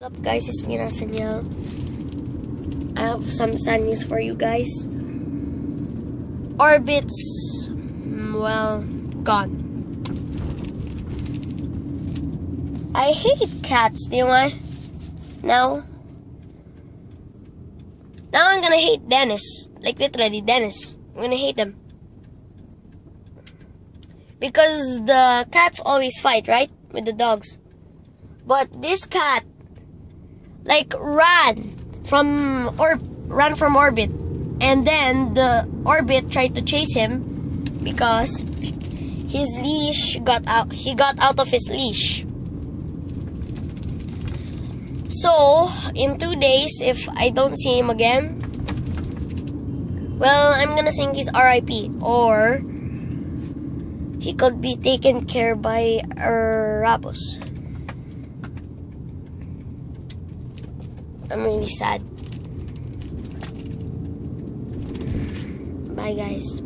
What's up guys, it's me Rasanya. I have some sad news for you guys. Orbit's, well, gone. I hate cats, do you know why? Now I'm gonna hate Dennis. Like literally, Dennis. I'm gonna hate them. Because the cats always fight, right? With the dogs. But this cat, like, ran from Orbit. And then the Orbit tried to chase him because his leash got out. He got out of his leash. So, in 2 days, if I don't see him again, well, I'm gonna sing his RIP. Or he could be taken care by Rapos. I'm really sad. Bye, guys.